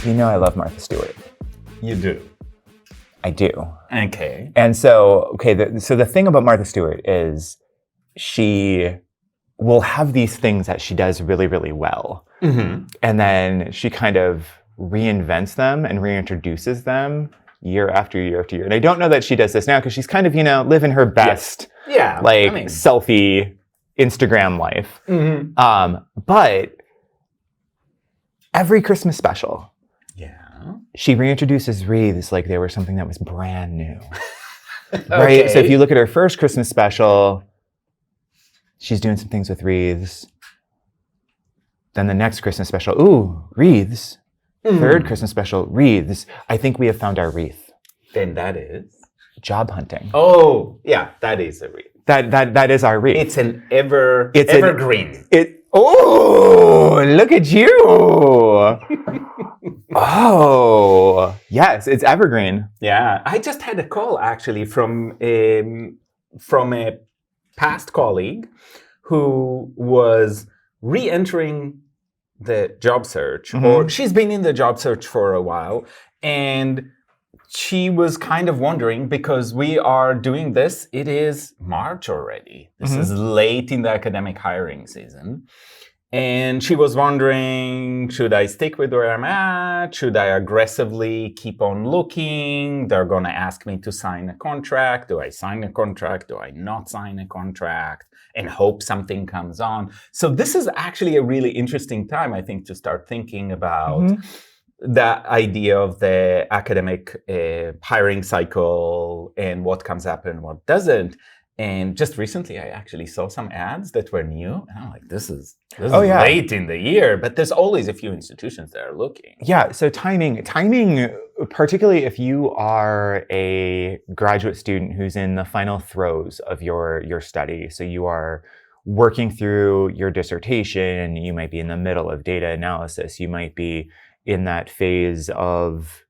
You know I love Martha Stewart. You do. I do. Okay. And so, so the thing about Martha Stewart is she will have these things that she does really, really well. Mm-hmm. And then she kind of reinvents them and reintroduces them year after year after year. And I don't know that she does this now because she's kind of, living her best, selfie Instagram life. Mm-hmm. But every Christmas special, she reintroduces wreaths like they were something that was brand new. Right? Okay. So if you look at her first Christmas special, she's doing some things with wreaths. Then the next Christmas special, ooh, wreaths. Third Christmas special, wreaths. I think we have found our wreath. Then that is? Job hunting. Oh, yeah, that is a wreath. That is our wreath. It's an evergreen. Oh, look at you. Oh, yes, it's evergreen. Yeah, I just had a call actually from a past colleague who was re-entering the job search, or she's been in the job search for a while, and she was kind of wondering, because we are doing this, it is March already. This is late in the academic hiring season. And she was wondering, should I stick with where I'm at? Should I aggressively keep on looking? They're going to ask me to sign a contract. Do I sign a contract? Do I not sign a contract? And hope something comes on. So this is actually a really interesting time, I think, to start thinking about that idea of the academic hiring cycle and what comes up and what doesn't. And just recently, I actually saw some ads that were new. And I'm like, this is late in the year, but there's always a few institutions that are looking. Yeah, so timing, particularly if you are a graduate student who's in the final throes of your study. So you are working through your dissertation, you might be in the middle of data analysis, you might be in that phase of,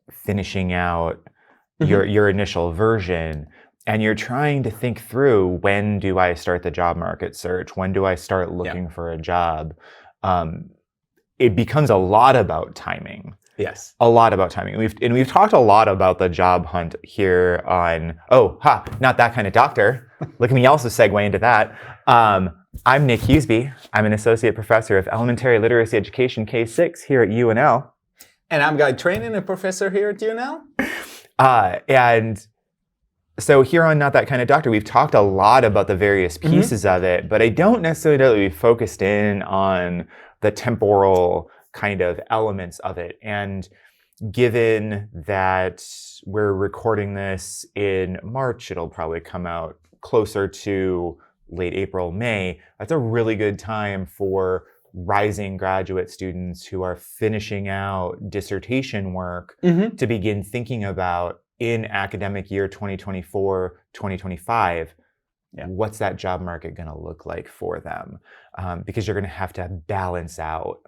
finishing out your initial version. And you're trying to think through, when do I start the job market search? When do I start looking for a job? It becomes a lot about timing. Yes. A lot about timing. We've talked a lot about the job hunt here on, Not That Kind of Doctor. Look at me also segue into that. I'm Nick Hughesby. I'm an associate professor of elementary literacy education K-6 here at UNL. And I'm Guy Trainin, a professor here at UNL. And so here on Not That Kind of Doctor, we've talked a lot about the various pieces of it, but I don't necessarily know that we've focused in on the temporal kind of elements of it. And given that we're recording this in March, it'll probably come out closer to late April, May. That's a really good time for rising graduate students who are finishing out dissertation work to begin thinking about, in academic year 2024, 2025, what's that job market going to look like for them? Because you're going to have to balance out,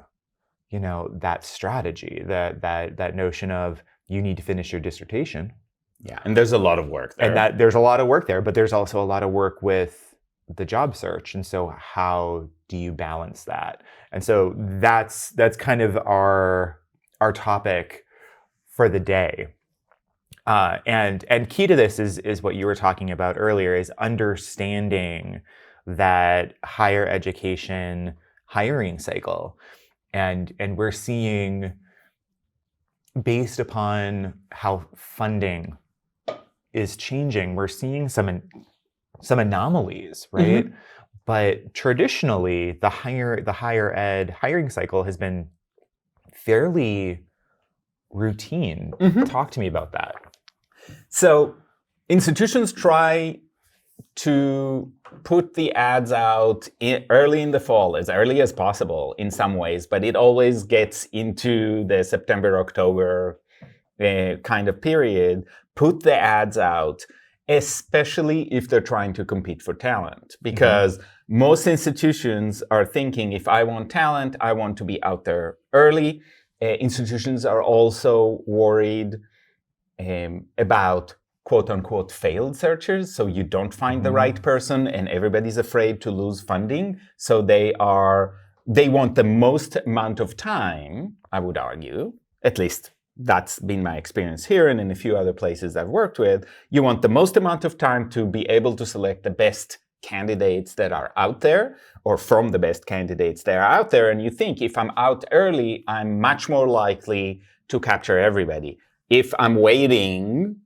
that strategy, that notion of you need to finish your dissertation. Yeah, and there's a lot of work there. And there's a lot of work there, but there's also a lot of work with the job search. And so how do you balance that? And so that's kind of our topic for the day. And key to this is what you were talking about earlier, is understanding that higher education hiring cycle. And we're seeing, based upon how funding is changing, we're seeing some anomalies, right? But traditionally, the higher ed hiring cycle has been fairly routine. Talk to me about that. So institutions try to put the ads out early in the fall, as early as possible in some ways, but it always gets into the September, October kind of period. Put the ads out, especially if they're trying to compete for talent, because most institutions are thinking, if I want talent, I want to be out there early. Institutions are also worried about quote-unquote failed searchers, so you don't find the right person and everybody's afraid to lose funding, so they are they want the most amount of time, I would argue, at least that's been my experience here and in a few other places I've worked with. You want the most amount of time to be able to select the best candidates that are out there, or from the best candidates that are out there. And you think, if I'm out early, I'm much more likely to capture everybody. If I'm waiting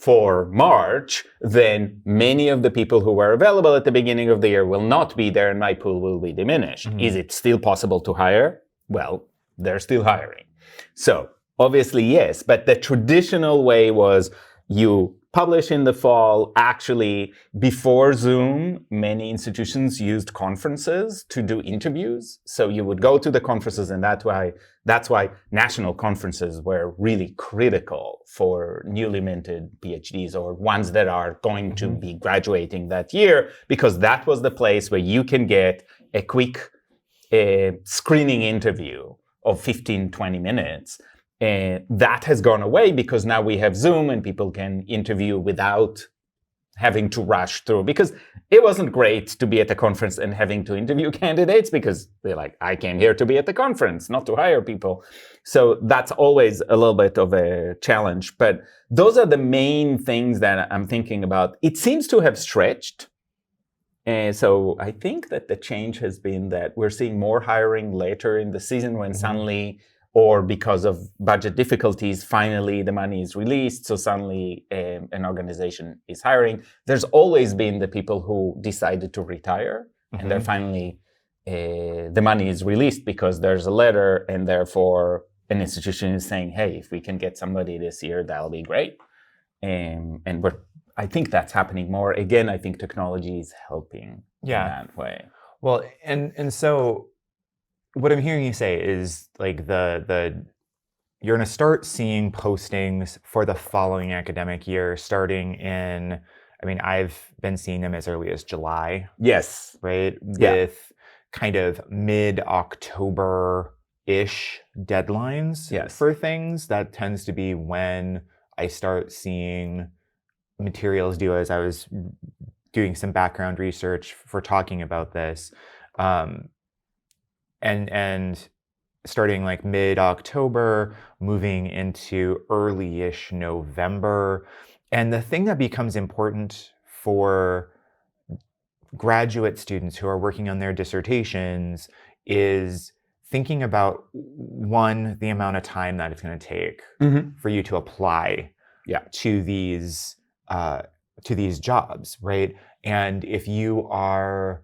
for March, then many of the people who were available at the beginning of the year will not be there and my pool will be diminished. Mm-hmm. Is it still possible to hire? Well, they're still hiring. So obviously, yes, but the traditional way was you publish in the fall. Actually, before Zoom, many institutions used conferences to do interviews. So you would go to the conferences, and that's why national conferences were really critical for newly minted PhDs or ones that are going to be graduating that year, because that was the place where you can get a quick screening interview of 15, 20 minutes. And that has gone away because now we have Zoom and people can interview without having to rush through. Because it wasn't great to be at the conference and having to interview candidates, because they're like, I came here to be at the conference, not to hire people. So that's always a little bit of a challenge. But those are the main things that I'm thinking about. It seems to have stretched. And so I think that the change has been that we're seeing more hiring later in the season when suddenly, or because of budget difficulties, finally the money is released, so suddenly an organization is hiring. There's always been the people who decided to retire, and they're finally, the money is released because there's a letter, and therefore an institution is saying, hey, if we can get somebody this year, that'll be great. And I think that's happening more. Again, I think technology is helping in that way. Well, and so what I'm hearing you say is like the you're going to start seeing postings for the following academic year starting in, I mean, I've been seeing them as early as July. Yes. Right? With kind of mid-October-ish deadlines for things. That tends to be when I start seeing materials due, as I was doing some background research for talking about this. And starting like mid-October, moving into early-ish November. And the thing that becomes important for graduate students who are working on their dissertations is thinking about, one, the amount of time that it's going to take for you to apply to these jobs, right? And if you are,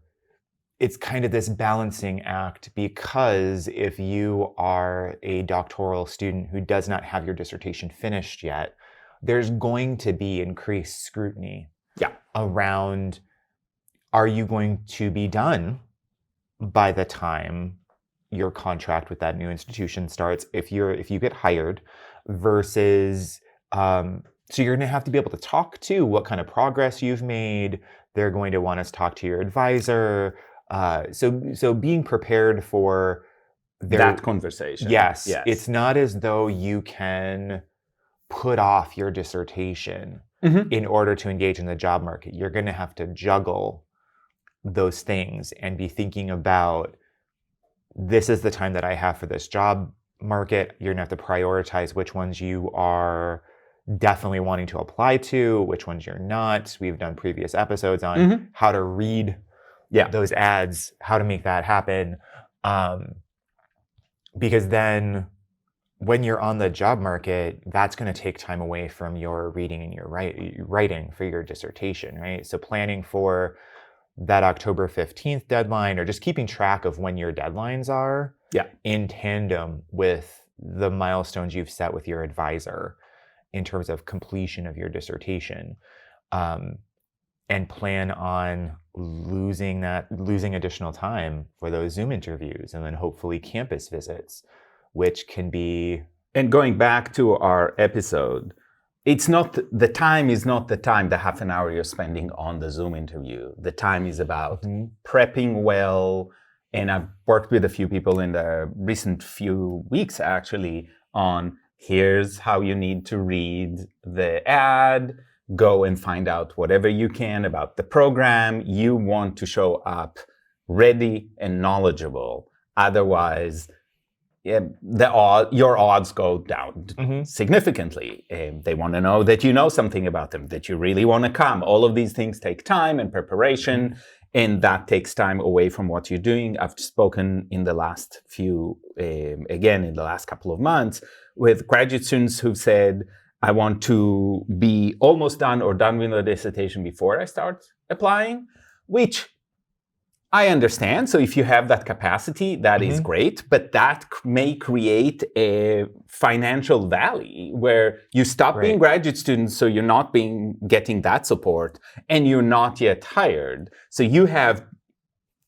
it's kind of this balancing act, because if you are a doctoral student who does not have your dissertation finished yet, there's going to be increased scrutiny around, are you going to be done by the time your contract with that new institution starts, if you get hired, versus so you're going to have to be able to talk to what kind of progress you've made. They're going to want us to talk to your advisor. So being prepared for that conversation. Yes. It's not as though you can put off your dissertation in order to engage in the job market. You're going to have to juggle those things and be thinking about, this is the time that I have for this job market. You're going to have to prioritize which ones you are definitely wanting to apply to, which ones you're not. We've done previous episodes on how to read those ads, how to make that happen. Because then when you're on the job market, that's going to take time away from your reading and your writing for your dissertation, right? So planning for that October 15th deadline, or just keeping track of when your deadlines are in tandem with the milestones you've set with your advisor in terms of completion of your dissertation, and plan on losing additional time for those Zoom interviews, and then hopefully campus visits, which can be... And going back to our episode, it's not, the time is not the time, the half an hour you're spending on the Zoom interview. The time is about prepping well. And I've worked with a few people in the recent few weeks actually on, here's how you need to read the ad, go and find out whatever you can about the program. You want to show up ready and knowledgeable. Otherwise, your odds go down significantly. They want to know that you know something about them, that you really want to come. All of these things take time and preparation, and that takes time away from what you're doing. I've spoken in the last in the last couple of months with graduate students who've said, I want to be almost done or done with the dissertation before I start applying, which I understand. So if you have that capacity, that is great, but that may create a financial valley where you stop being graduate students, so you're not getting that support, and you're not yet hired. So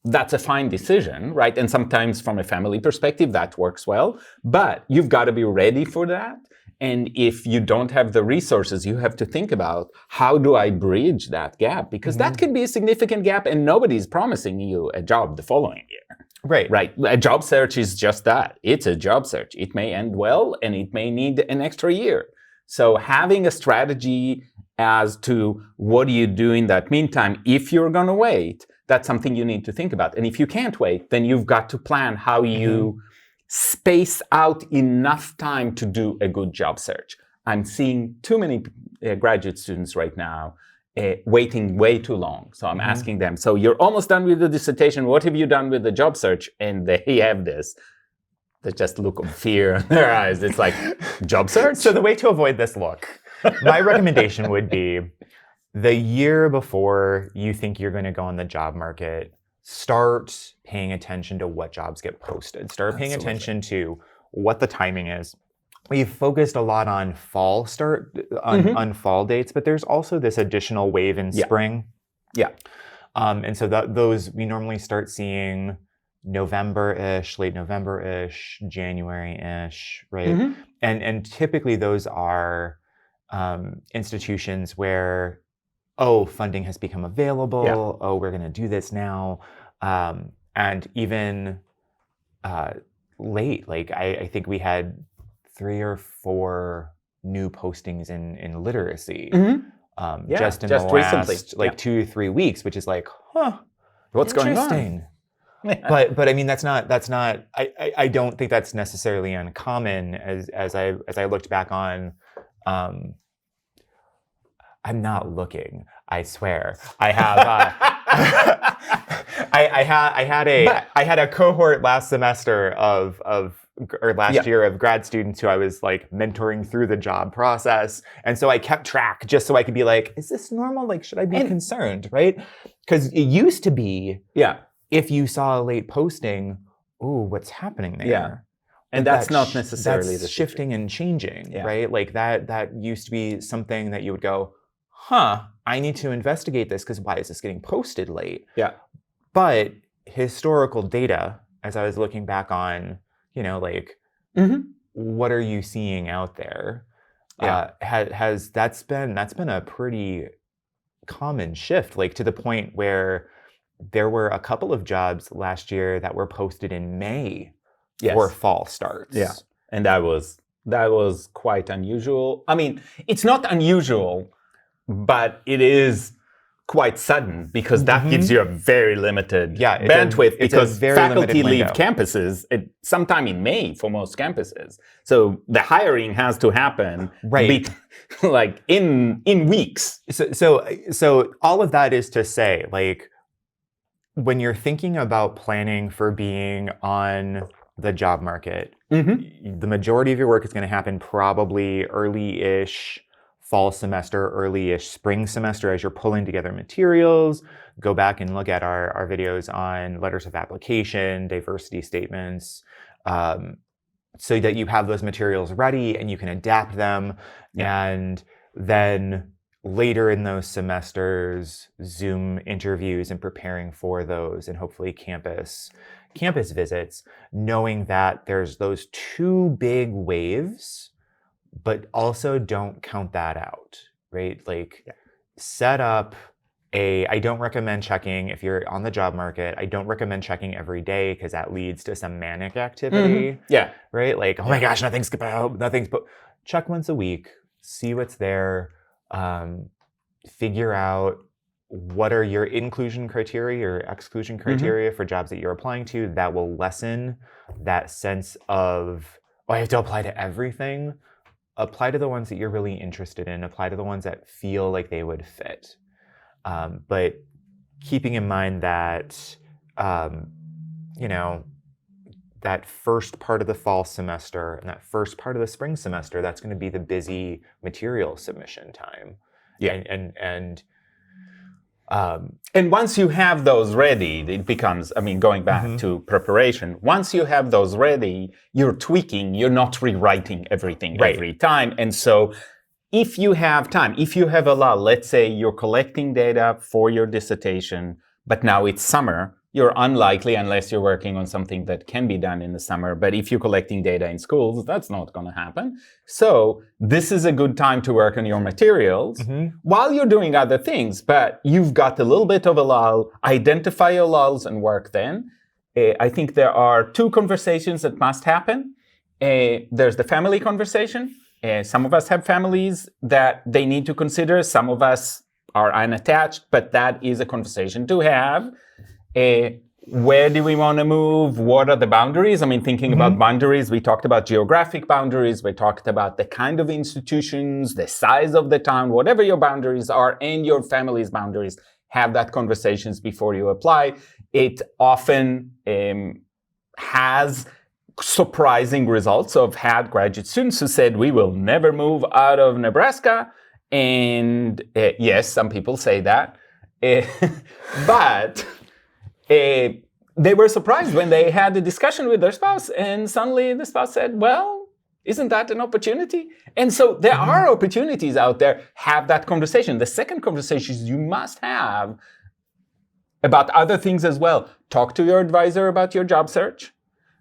that's a fine decision, right? And sometimes from a family perspective, that works well, but you've got to be ready for that. And if you don't have the resources, you have to think about, how do I bridge that gap? Because that could be a significant gap, and nobody's promising you a job the following year. Right. A job search is just that. It's a job search. It may end well, and it may need an extra year. So having a strategy as to what do you do in that meantime, if you're going to wait, that's something you need to think about. And if you can't wait, then you've got to plan how you space out enough time to do a good job search. I'm seeing too many graduate students right now waiting way too long. So I'm asking them, so you're almost done with the dissertation. What have you done with the job search? And they have this just look of fear in their eyes. It's like, job search? So the way to avoid this look, my recommendation would be, the year before you think you're going to go on the job market, start paying attention to what jobs get posted. Start paying attention to what the timing is. We've focused a lot on fall dates, but there's also this additional wave in spring. And so those we normally start seeing November-ish, late November-ish, January-ish, right? And typically those are institutions where, funding has become available. We're going to do this now. And even late, like I think we had 3 or 4 new postings in literacy just in the last recently. 2 or 3 weeks, which is like, what's going on? But I mean, that's not. I don't think that's necessarily uncommon. As I looked back on. I'm not looking. I swear. I have. I had a cohort last semester last year of grad students who I was like mentoring through the job process, and so I kept track just so I could be like, is this normal? Like, should I be concerned? Right? Because it used to be, if you saw a late posting, what's happening there? And that's not necessarily that's shifting and changing, right? Like that used to be something that you would go, I need to investigate this because why is this getting posted late? But historical data, as I was looking back on, what are you seeing out there? That's been a pretty common shift, like to the point where there were a couple of jobs last year that were posted in May for fall starts. And that was quite unusual. I mean, it's not unusual, but it is quite sudden because that gives you a very limited bandwidth because faculty leave campuses sometime in May for most campuses. So the hiring has to happen like in weeks. So all of that is to say, like, when you're thinking about planning for being on the job market, the majority of your work is going to happen probably early-ish fall semester, early-ish spring semester as you're pulling together materials. Go back and look at our videos on letters of application, diversity statements, so that you have those materials ready and you can adapt them. And then later in those semesters, Zoom interviews and preparing for those, and hopefully campus visits, knowing that there's those 2 big waves, but also don't count that out, right? Like set up I don't recommend checking if you're on the job market. I don't recommend checking every day because that leads to some manic activity. Right? Like, oh my gosh, nothing's but check once a week, see what's there, figure out what are your inclusion criteria or exclusion criteria for jobs that you're applying to that will lessen that sense of, oh, I have to apply to everything. Apply to the ones that you're really interested in. Apply to the ones that feel like they would fit. But keeping in mind that, that first part of the fall semester and that first part of the spring semester, that's going to be the busy material submission time. Yeah. And once you have those ready, it becomes, going back to preparation, once you have those ready, you're tweaking, you're not rewriting everything every time. And so if you have time, if you have a lull, let's say you're collecting data for your dissertation, but now it's summer, you're unlikely, unless you're working on something that can be done in the summer. But if you're collecting data in schools, that's not going to happen. So this is a good time to work on your materials while you're doing other things. But you've got a little bit of a lull. Identify your lulls and work then. I think there are two conversations that must happen. There's the family conversation. Some of us have families that they need to consider. Some of us are unattached, but that is a conversation to have. Where do we want to move? What are the boundaries? Thinking about boundaries, we talked about geographic boundaries. We talked about the kind of institutions, the size of the town, whatever your boundaries are, and your family's boundaries. Have that conversations before you apply. It often has surprising results. I've had graduate students who said, we will never move out of Nebraska. And yes, some people say that. But they were surprised when they had a discussion with their spouse, and suddenly the spouse said, well, isn't that an opportunity? And so there are opportunities out there. Have that conversation. The second conversation you must have about other things as well. Talk to your advisor about your job search.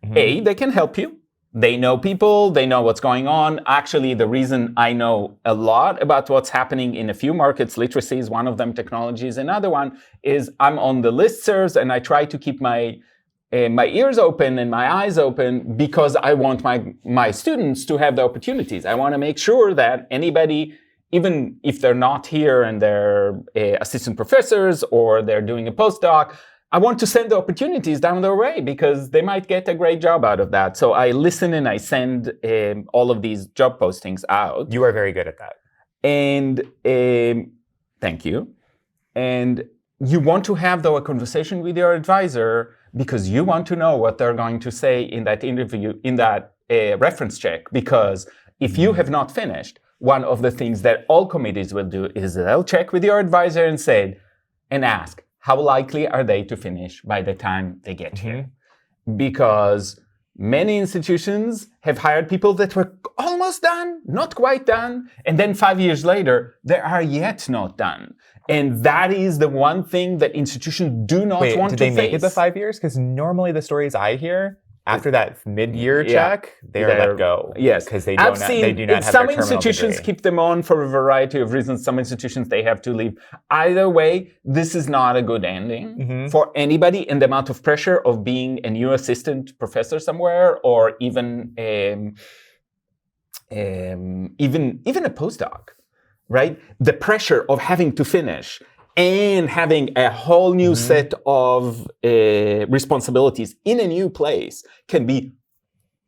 They can help you. They know people, they know what's going on. Actually, the reason I know a lot about what's happening in a few markets, literacy is one of them, technology is another one, is I'm on the listservs and I try to keep my ears open and my eyes open because I want my students to have the opportunities. I want to make sure that anybody, even if they're not here and they're assistant professors or they're doing a postdoc, I want to send the opportunities down their way because they might get a great job out of that. So I listen and I send all of these job postings out. You are very good at that. And thank you. And you want to have, though, a conversation with your advisor because you want to know what they're going to say in that interview, in that reference check. Because if you have not finished, one of the things that all committees will do is they'll check with your advisor and ask, how likely are they to finish by the time they get here? Because many institutions have hired people that were almost done, not quite done, and then 5 years later, they are yet not done. And that is the one thing that institutions do not want to face. Did they make it the 5 years? Because normally the stories I hear, after that mid-year check, they're let go. Yes, because they do not have their terminal some institutions keep them on for a variety of reasons. Some institutions they have to leave. Either way, this is not a good ending for anybody. And the amount of pressure of being a new assistant professor somewhere, or even a postdoc, right? The pressure of having to finish and having a whole new set of responsibilities in a new place can be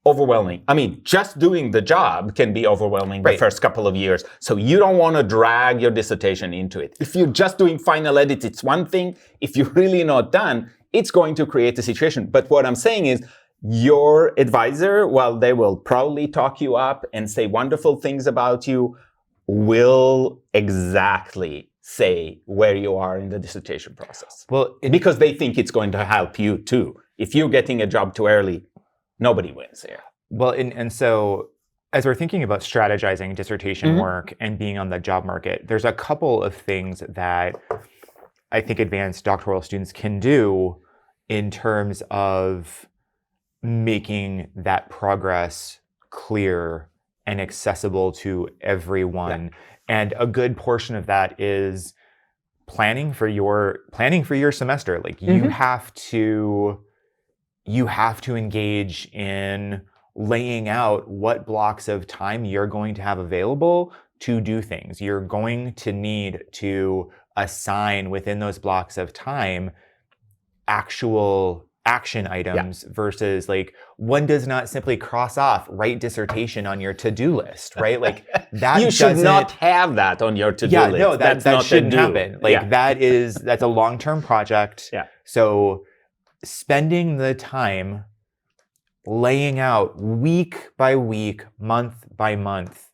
overwhelming. Just doing the job can be overwhelming the first couple of years. So you don't want to drag your dissertation into it. If you're just doing final edits, it's one thing. If you're really not done, it's going to create a situation. But what I'm saying is, your advisor, while they will probably talk you up and say wonderful things about you, will exactly say where you are in the dissertation process. Well, because they think it's going to help you too. If you're getting a job too early, nobody wins here. Well, and so as we're thinking about strategizing dissertation work and being on the job market, there's a couple of things that I think advanced doctoral students can do in terms of making that progress clear and accessible to everyone. Yeah. And a good portion of that is planning for your semester. Like you have to engage in laying out what blocks of time you're going to have available to do things. You're going to need to assign within those blocks of time actual action items versus like one does not simply cross off write dissertation on your to-do list, right? Like that you should doesn't not have that on your to-do list. No, that's that not shouldn't a do. happen. Like that's a long-term project. Yeah. So spending the time laying out week by week, month by month,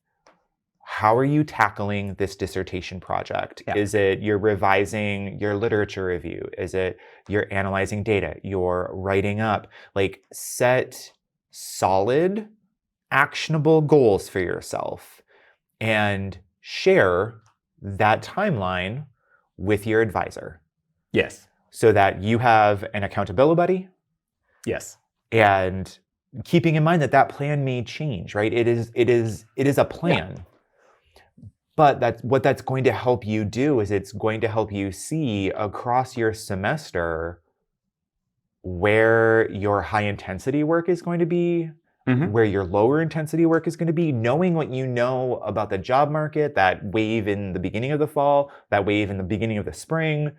how are you tackling this dissertation project? Yeah. Is it you're revising your literature review? Is it you're analyzing data? You're writing up? Like set solid, actionable goals for yourself and share that timeline with your advisor. Yes. So that you have an accountability buddy. Yes. And keeping in mind that plan may change, right? It is a plan. Yeah. But what that's going to help you do is it's going to help you see across your semester where your high intensity work is going to be, where your lower intensity work is going to be, knowing what you know about the job market, that wave in the beginning of the fall, that wave in the beginning of the spring.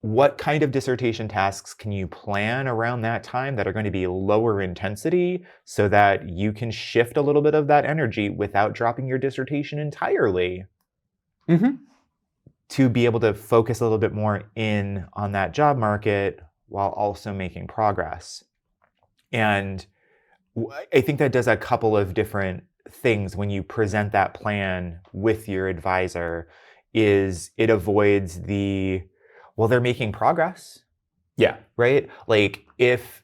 What kind of dissertation tasks can you plan around that time that are going to be lower intensity so that you can shift a little bit of that energy without dropping your dissertation entirely to be able to focus a little bit more in on that job market while also making progress. And I think that does a couple of different things when you present that plan with your advisor. Is it avoids the well, they're making progress. Yeah. Right? Like if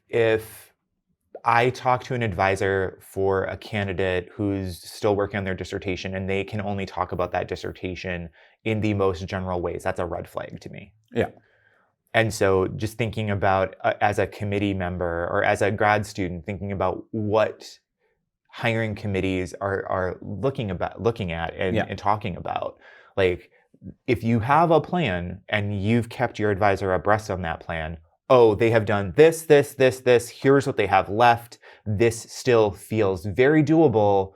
I talk to an advisor for a candidate who's still working on their dissertation and they can only talk about that dissertation in the most general ways, that's a red flag to me. Yeah. And so just thinking about as a committee member or as a grad student, thinking about what hiring committees are looking at and talking about. Like, if you have a plan and you've kept your advisor abreast on that plan, oh, they have done this, here's what they have left. This still feels very doable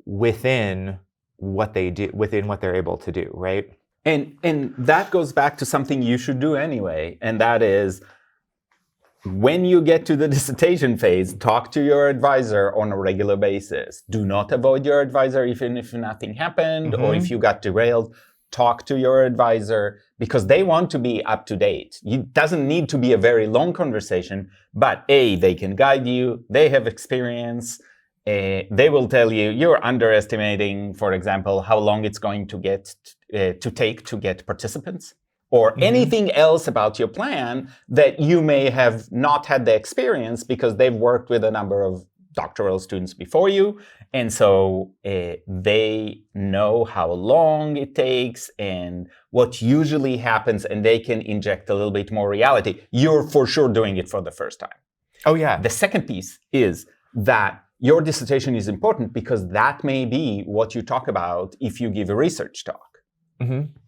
within what they do, within what they're able to do, right? And that goes back to something you should do anyway, and that is when you get to the dissertation phase, talk to your advisor on a regular basis. Do not avoid your advisor even if nothing happened or if you got derailed. Talk to your advisor because they want to be up to date. It doesn't need to be a very long conversation, but they can guide you. They have experience. They will tell you you're underestimating, for example, how long it's going to take to get participants or anything else about your plan that you may have not had the experience because they've worked with a number of doctoral students before you. And so they know how long it takes and what usually happens, and they can inject a little bit more reality. You're for sure doing it for the first time. Oh, yeah. The second piece is that your dissertation is important because that may be what you talk about if you give a research talk.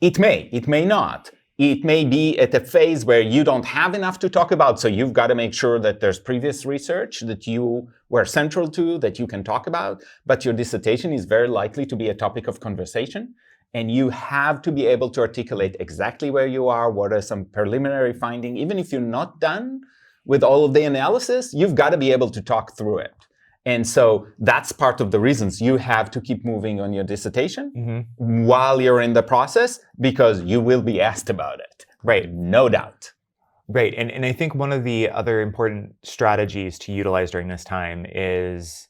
It may not. It may be at a phase where you don't have enough to talk about, so you've got to make sure that there's previous research that you were central to that you can talk about, but your dissertation is very likely to be a topic of conversation, and you have to be able to articulate exactly where you are, what are some preliminary findings. Even if you're not done with all of the analysis, you've got to be able to talk through it. And so that's part of the reasons you have to keep moving on your dissertation while you're in the process, because you will be asked about it. Right. No doubt. Right. And I think one of the other important strategies to utilize during this time is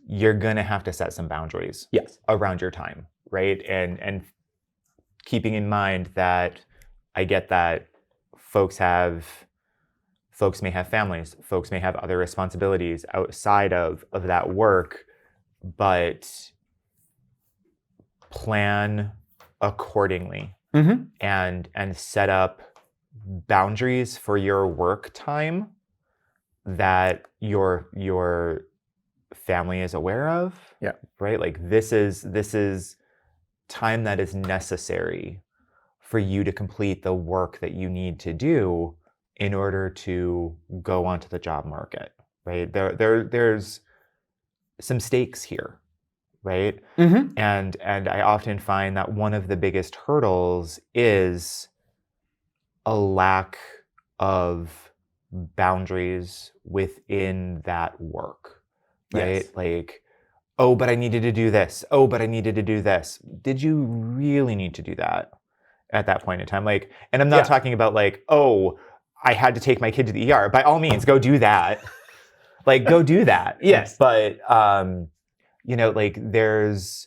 you're going to have to set some boundaries around your time. Right. And keeping in mind that I get that folks may have families, folks may have other responsibilities outside of that work, but plan accordingly and set up boundaries for your work time that your family is aware of. Yeah. Right? Like this is time that is necessary for you to complete the work that you need to do in order to go onto the job market, right? There's some stakes here, right? And I often find that one of the biggest hurdles is a lack of boundaries within that work, right? Yes. Like, oh, but I needed to do this. Oh, but I needed to do this. Did you really need to do that at that point in time? Like, and I'm not talking about like, oh, I had to take my kid to the ER. By all means, go do that. Like, go do that. Yes. But, like there's...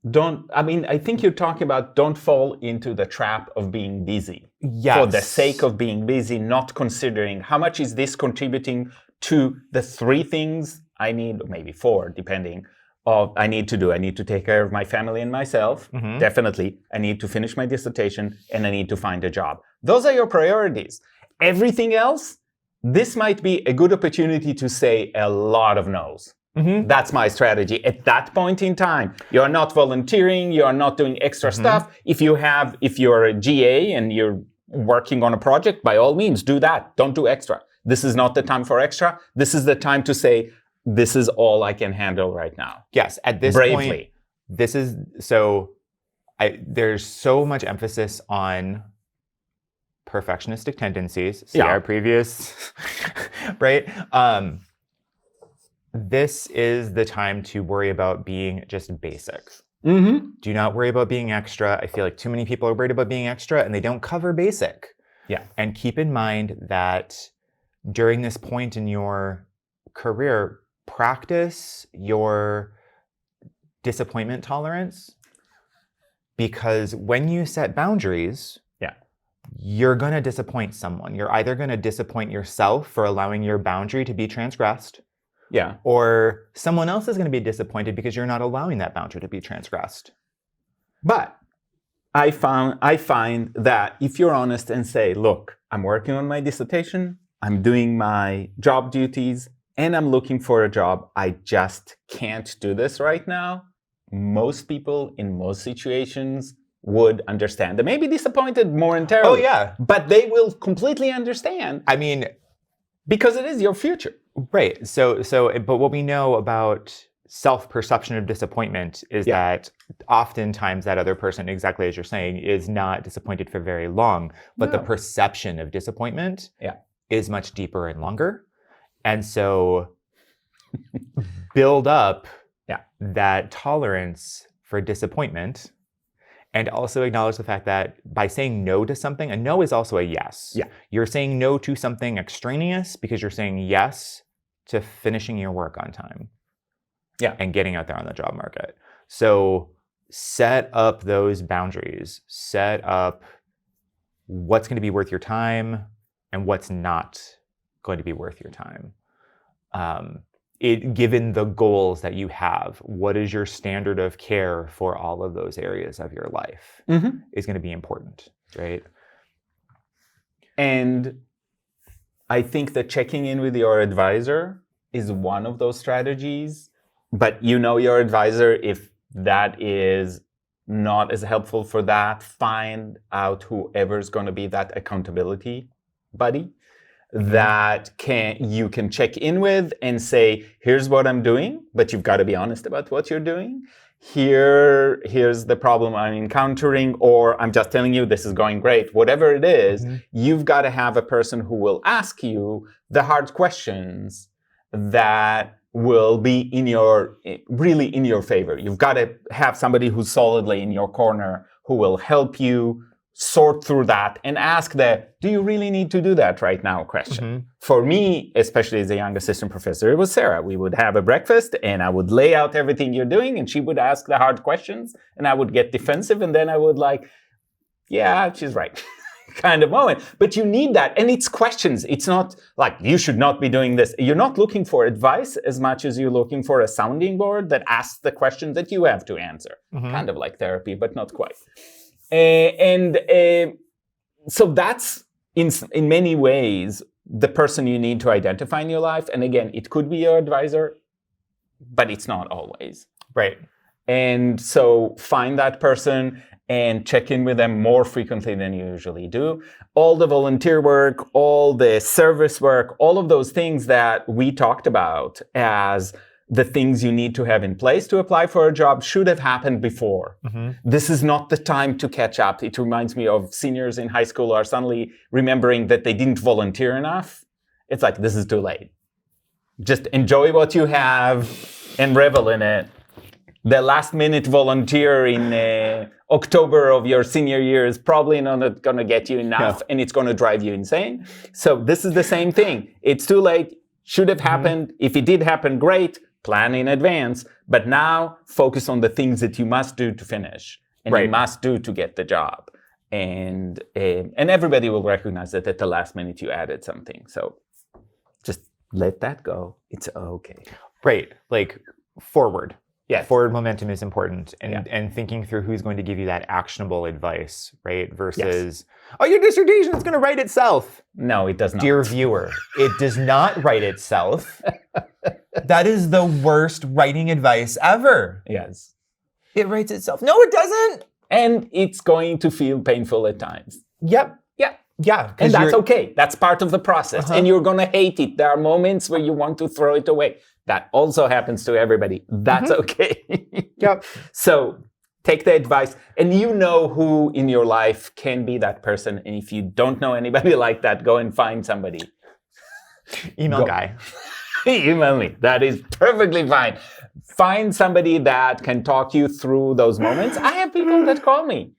I think you're talking about don't fall into the trap of being busy. Yes. For the sake of being busy, not considering how much is this contributing to the 3 things I need, or maybe 4, depending of I need to do. I need to take care of my family and myself. Mhm. Definitely. I need to finish my dissertation and I need to find a job. Those are your priorities. Everything else, this might be a good opportunity to say a lot of no's. Mhm. That's my strategy. At that point in time, you're not volunteering, you're not doing extra stuff. If you're a GA and you're working on a project, by all means, do that. Don't do extra. This is not the time for extra. This is the time to say, this is all I can handle right now. Yes, at this Bravely. point, there's so much emphasis on perfectionistic tendencies. See our previous, right? This is the time to worry about being just basic. Mm-hmm. Do not worry about being extra. I feel like too many people are worried about being extra and they don't cover basic. Yeah. And keep in mind that during this point in your career, practice your disappointment tolerance, because when you set boundaries, you're going to disappoint someone. You're either going to disappoint yourself for allowing your boundary to be transgressed, or someone else is going to be disappointed because you're not allowing that boundary to be transgressed. But I find that if you're honest and say, look, I'm working on my dissertation, I'm doing my job duties, and I'm looking for a job, I just can't do this right now. Most people in most situations would understand. They may be disappointed momentarily. Oh, yeah. But they will completely understand. I mean, because it is your future. Right. But what we know about self-perception of disappointment is that oftentimes that other person, exactly as you're saying, is not disappointed for very long, but the perception of disappointment is much deeper and longer. And so build up that tolerance for disappointment, and also acknowledge the fact that by saying no to something, a no is also a yes. Yeah. You're saying no to something extraneous because you're saying yes to finishing your work on time. Yeah. And getting out there on the job market. So set up those boundaries. Set up what's going to be worth your time and what's not going to be worth your time. Given the goals that you have, what is your standard of care for all of those areas of your life is going to be important, right? And I think that checking in with your advisor is one of those strategies. But you know your advisor, if that is not as helpful for that, find out whoever's going to be that accountability buddy that you can check in with and say, here's what I'm doing, but you've got to be honest about what you're doing. Here's the problem I'm encountering, or I'm just telling you this is going great. Whatever it is, you've got to have a person who will ask you the hard questions that will be really in your favor. You've got to have somebody who's solidly in your corner who will help you sort through that and ask do you really need to do that right now question. For me, especially as a young assistant professor, it was Sarah. We would have a breakfast and I would lay out everything you're doing and she would ask the hard questions and I would get defensive and then I would yeah, she's right. kind of moment. But you need that. And it's questions. It's not like you should not be doing this. You're not looking for advice as much as you're looking for a sounding board that asks the questions that you have to answer. Kind of like therapy, but not quite. So that's, in many ways, the person you need to identify in your life. And again, it could be your advisor, but it's not always. Right. And so find that person and check in with them more frequently than you usually do. All the volunteer work, all the service work, all of those things that we talked about as the things you need to have in place to apply for a job should have happened before. This is not the time to catch up. It reminds me of seniors in high school are suddenly remembering that they didn't volunteer enough. It's like, this is too late. Just enjoy what you have and revel in it. The last minute volunteer in October of your senior year is probably not going to get you enough, and it's going to drive you insane. So this is the same thing. It's too late. Should have happened. If it did happen, great. Plan in advance. But now focus on the things that you must do to finish and you must do to get the job. And everybody will recognize that at the last minute you added something. So just let that go. It's okay. Right. Like forward. Yeah. Forward momentum is important. And thinking through who's going to give you that actionable advice, right? Versus, oh, your dissertation is going to write itself. No, it does not. Dear viewer, it does not write itself. That is the worst writing advice ever. Yes. It writes itself. No, it doesn't. And it's going to feel painful at times. Yep. Yeah. Yeah. And that's okay. That's part of the process. And you're going to hate it. There are moments where you want to throw it away. That also happens to everybody. That's okay. Yep. So take the advice. And you know who in your life can be that person. And if you don't know anybody like that, go and find somebody. Email Guy. Email me. That is perfectly fine. Find somebody that can talk you through those moments. I have people that call me.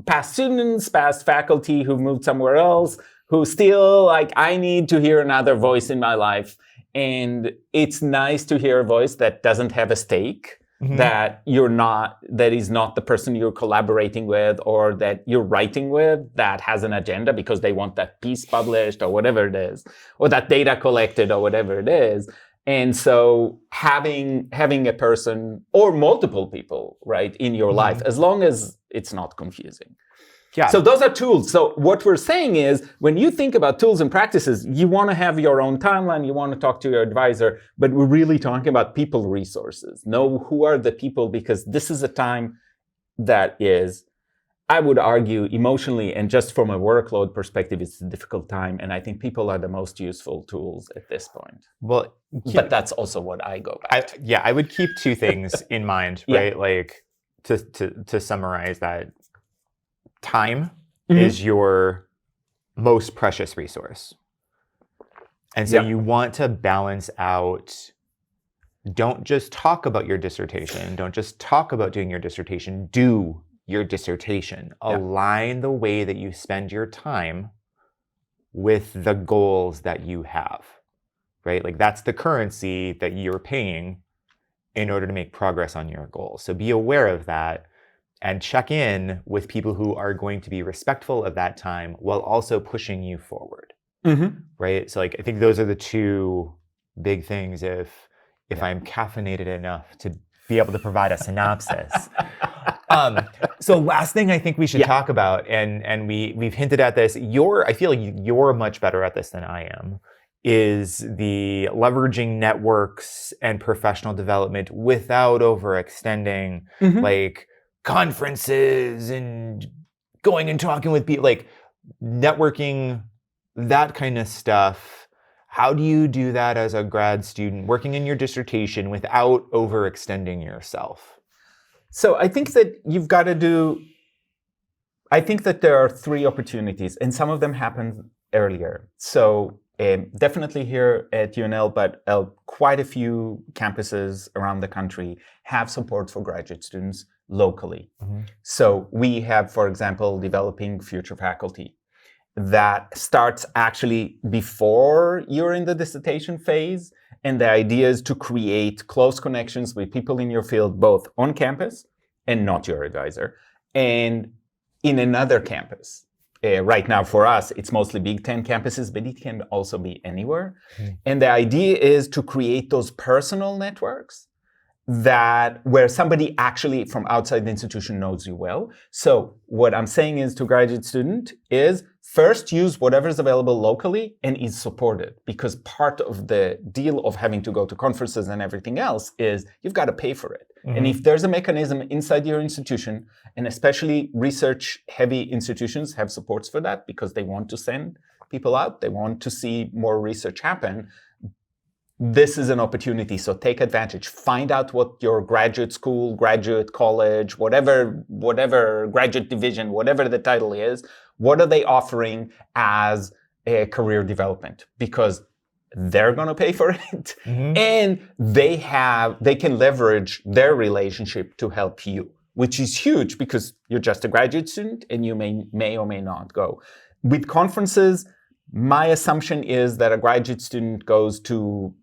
Past students, past faculty who moved somewhere else, who still like, I need to hear another voice in my life. And it's nice to hear a voice that doesn't have a stake, that is not the person you're collaborating with or that you're writing with that has an agenda because they want that piece published or whatever it is, or that data collected or whatever it is. And so having a person or multiple people, right, in your life, as long as it's not confusing. Yeah. So those are tools. So what we're saying is when you think about tools and practices, you want to have your own timeline. You want to talk to your advisor, but we're really talking about people resources. Know who are the people, because this is a time that is, I would argue, emotionally and just from a workload perspective, it's a difficult time. And I think people are the most useful tools at this point. Well, but that's also what I go back to. I would keep two things in mind, right? Like to summarize that. Time is your most precious resource. And so you want to balance out, don't just talk about your dissertation, don't just talk about doing your dissertation, do your dissertation. Align the way that you spend your time with the goals that you have, right? Like that's the currency that you're paying in order to make progress on your goals. So be aware of that. And check in with people who are going to be respectful of that time while also pushing you forward, right? So like, I think those are the two big things if I'm caffeinated enough to be able to provide a synopsis. So last thing I think we should talk about, and we've hinted at this, I feel like you're much better at this than I am, is the leveraging networks and professional development without overextending, like conferences and going and talking with people, like networking, that kind of stuff. How do you do that as a grad student working in your dissertation without overextending yourself? So I think that I think that there are three opportunities, and some of them happen earlier. So definitely here at UNL, but quite a few campuses around the country have support for graduate students locally. So we have, for example, developing future faculty that starts actually before you're in the dissertation phase. And the idea is to create close connections with people in your field, both on campus and not your advisor, and in another campus. Right now for us, it's mostly Big Ten campuses, but it can also be anywhere. And the idea is to create those personal networks where somebody actually from outside the institution knows you well. So what I'm saying is to graduate student is first use whatever's available locally and is supported, because part of the deal of having to go to conferences and everything else is you've got to pay for it. And if there's a mechanism inside your institution, and especially research heavy institutions have supports for that because they want to send people out, they want to see more research happen. this is an opportunity, so take advantage. Find out what your graduate school, graduate college, whatever graduate division, whatever the title is, what are they offering as a career development? Because they're going to pay for it, and they can leverage their relationship to help you, which is huge because you're just a graduate student and you may or may not go. With conferences, my assumption is that a graduate student goes to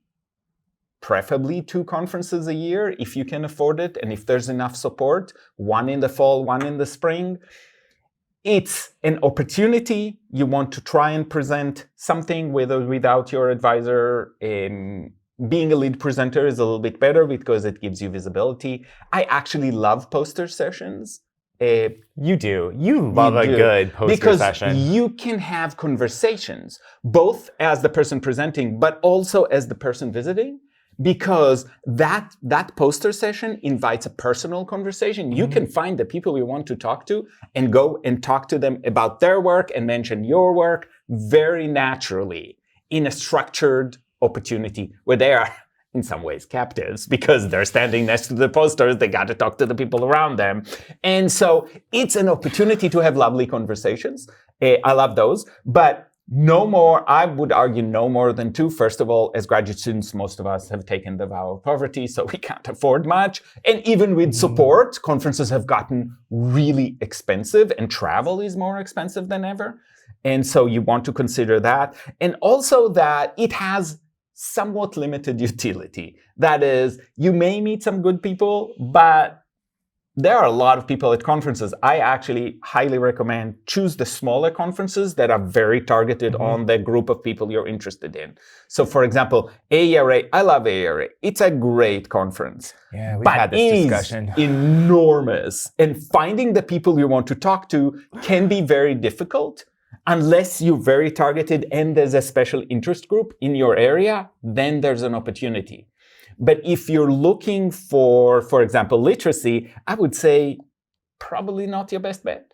preferably 2 conferences a year if you can afford it, and if there's enough support, 1 in the fall, 1 in the spring. It's an opportunity. You want to try and present something with or without your advisor. Being a lead presenter is a little bit better because it gives you visibility. I actually love poster sessions. You do. You love a good poster session. Because you can have conversations, both as the person presenting, but also as the person visiting. Because that poster session invites a personal conversation. You can find the people you want to talk to and go and talk to them about their work and mention your work very naturally in a structured opportunity where they are in some ways captives because they're standing next to the posters. They got to talk to the people around them. And so it's an opportunity to have lovely conversations. I love those, but no more, I would argue no more than 2. First of all, as graduate students, most of us have taken the vow of poverty, so we can't afford much. And even with support, conferences have gotten really expensive and travel is more expensive than ever. And so you want to consider that. And also that it has somewhat limited utility. That is, you may meet some good people, but there are a lot of people at conferences. I actually highly recommend choose the smaller conferences that are very targeted on the group of people you're interested in. So for example, AERA, I love AERA. It's a great conference. Yeah, we've had this discussion. Enormous. And finding the people you want to talk to can be very difficult unless you're very targeted and there's a special interest group in your area, then there's an opportunity. But if you're looking for example, literacy, I would say probably not your best bet.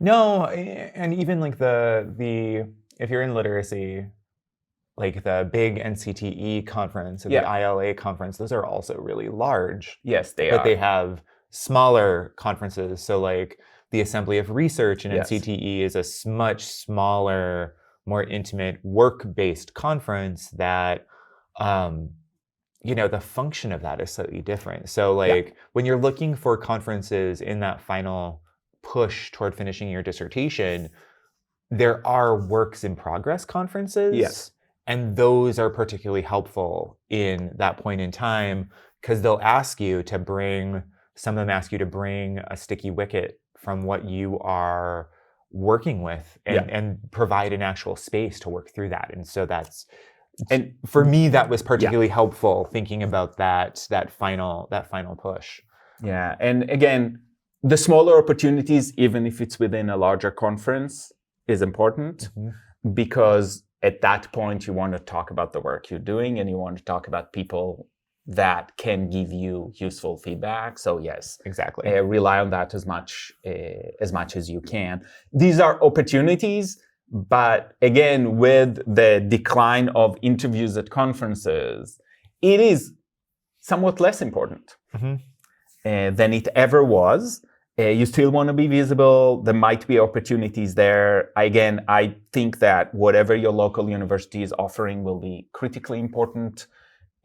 No, and even like the if you're in literacy, like the big NCTE conference or the ILA conference, those are also really large. Yes, they are. But they have smaller conferences. So like the Assembly of Research in NCTE is a much smaller, more intimate, work-based conference that the function of that is slightly different. So like when you're looking for conferences in that final push toward finishing your dissertation, there are works in progress conferences. Yes. And those are particularly helpful in that point in time because they'll ask you to bring, some of them ask you to bring a sticky wicket from what you are working with and provide an actual space to work through that. And so and for me, that was particularly helpful thinking about that final push. Yeah, and again, the smaller opportunities, even if it's within a larger conference, is important because at that point you want to talk about the work you're doing and you want to talk about people that can give you useful feedback. So yes, exactly. Rely on that as much as you can. These are opportunities. But again, with the decline of interviews at conferences, it is somewhat less important than it ever was. You still want to be visible. There might be opportunities there. Again, I think that whatever your local university is offering will be critically important.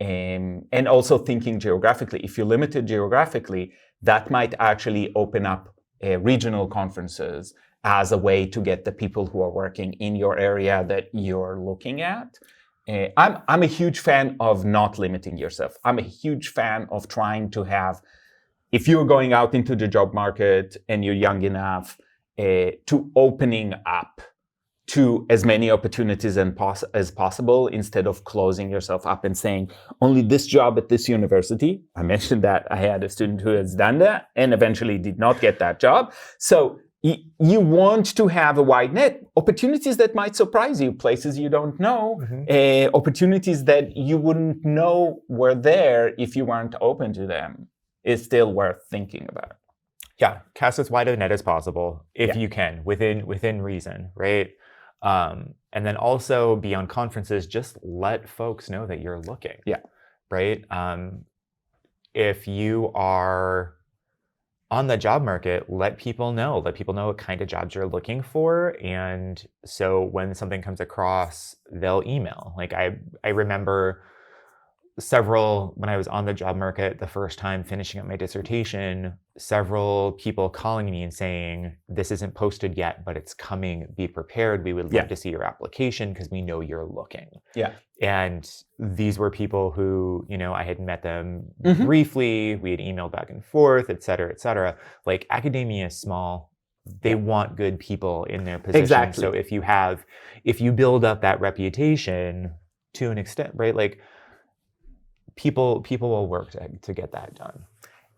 And also thinking geographically. If you're limited geographically, that might actually open up regional conferences as a way to get the people who are working in your area that you're looking at. I'm a huge fan of not limiting yourself. I'm a huge fan of trying to have, if you're going out into the job market and you're young enough, to opening up to as many opportunities as possible instead of closing yourself up and saying, only this job at this university. I mentioned that I had a student who has done that and eventually did not get that job. So you want to have a wide net, opportunities that might surprise you, places you don't know, opportunities that you wouldn't know were there if you weren't open to them is still worth thinking about. Yeah, cast as wide a net as possible if you can, within reason, right? And then also beyond conferences, just let folks know that you're looking. Yeah. Right? If you are on the job market, let people know what kind of jobs you're looking for. And so when something comes across, they'll email. Like I remember when I was on the job market the first time finishing up my dissertation, several people calling me and saying, this isn't posted yet, but it's coming, be prepared. We would love to see your application because we know you're looking. Yeah. And these were people who, I had met them briefly, we had emailed back and forth, et cetera, et cetera. Like academia is small. They want good people in their position. Exactly. So if you build up that reputation to an extent, right? Like people will work to get that done.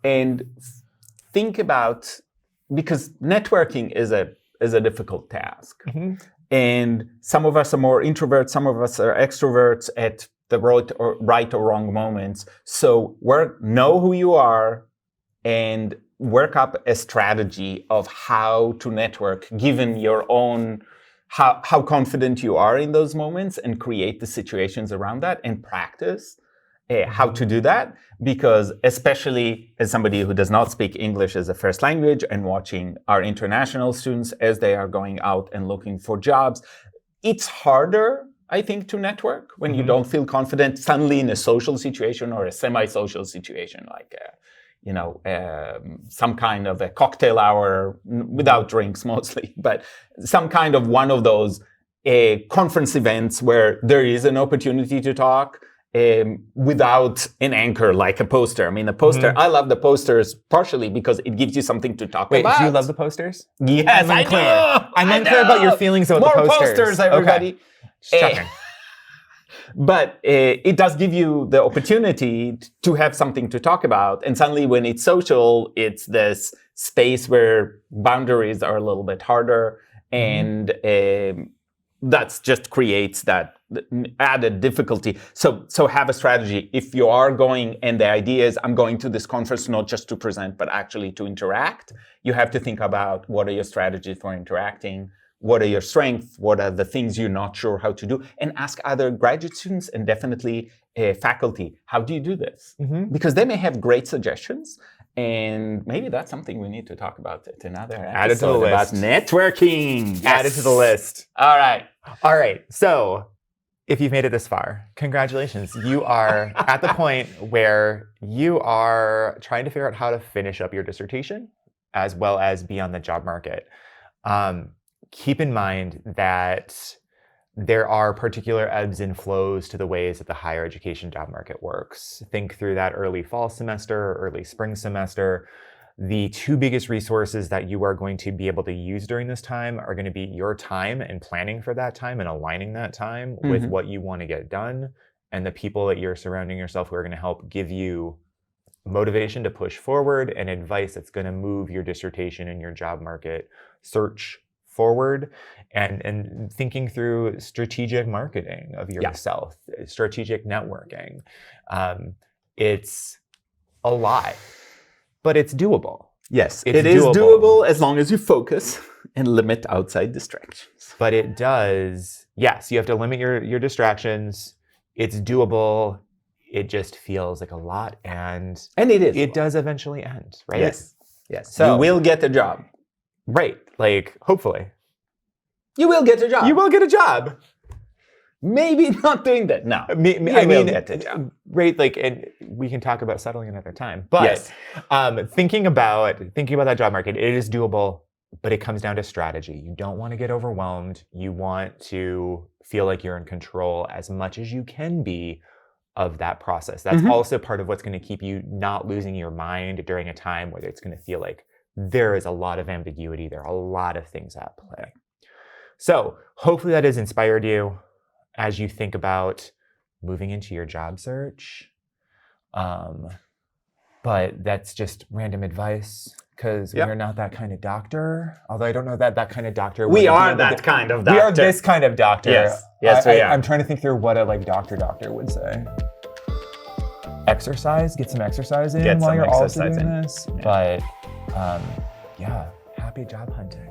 And think about, because networking is a difficult task. And some of us are more introverts, some of us are extroverts at the right or wrong moments. So know who you are and work up a strategy of how to network given your own, how confident you are in those moments, and create the situations around that and practice how to do that. Because especially as somebody who does not speak English as a first language and watching our international students as they are going out and looking for jobs, it's harder, I think, to network when you don't feel confident suddenly in a social situation or a semi-social situation, like some kind of a cocktail hour without drinks mostly, but some kind of one of those conference events where there is an opportunity to talk without an anchor like a poster. I mean, a poster, I love the posters partially because it gives you something to talk about. Wait, do you love the posters? Yes, I'm unclear about your feelings about the posters. More posters, everybody. Okay. But it does give you the opportunity to have something to talk about. And suddenly when it's social, it's this space where boundaries are a little bit harder. And that just creates that added difficulty. So have a strategy. If you are going and the idea is I'm going to this conference not just to present, but actually to interact, you have to think about what are your strategies for interacting, what are your strengths, what are the things you're not sure how to do, and ask other graduate students and definitely faculty, how do you do this? Because they may have great suggestions. And maybe that's something we need to talk about at another episode. Add it to the list. About networking. Yes. Add it to the list. All right. So if you've made it this far, congratulations. You are at the point where you are trying to figure out how to finish up your dissertation as well as be on the job market. Keep in mind that there are particular ebbs and flows to the ways that the higher education job market works. Think through that early fall semester, early spring semester. The two biggest resources that you are going to be able to use during this time are going to be your time and planning for that time and aligning that time with what you want to get done, and the people that you're surrounding yourself who are going to help give you motivation to push forward and advice that's going to move your dissertation and your job market search forward, and thinking through strategic marketing of yourself, strategic networking. It's a lot, but it's doable. Yes, it is doable as long as you focus and limit outside distractions. But it does, yes, you have to limit your distractions. It's doable. It just feels like a lot, and it is. It does eventually end, right? Yes. So you will get a job. Right. Like, hopefully. You will get a job. You will get a job. Maybe not doing that. No. I mean, get a job. Right. Like, and we can talk about settling another time. But thinking about that job market, it is doable, but it comes down to strategy. You don't want to get overwhelmed. You want to feel like you're in control as much as you can be of that process. That's also part of what's going to keep you not losing your mind during a time where it's going to feel like there is a lot of ambiguity. There are a lot of things at play. So hopefully that has inspired you as you think about moving into your job search. But that's just random advice because we're not that kind of doctor. Although I don't know that kind of doctor. We are that kind of doctor. We are this kind of doctor. Yes, we are. I'm trying to think through what a doctor would say. Exercise, get some exercise in while you're also doing this. Yeah. But happy job hunting.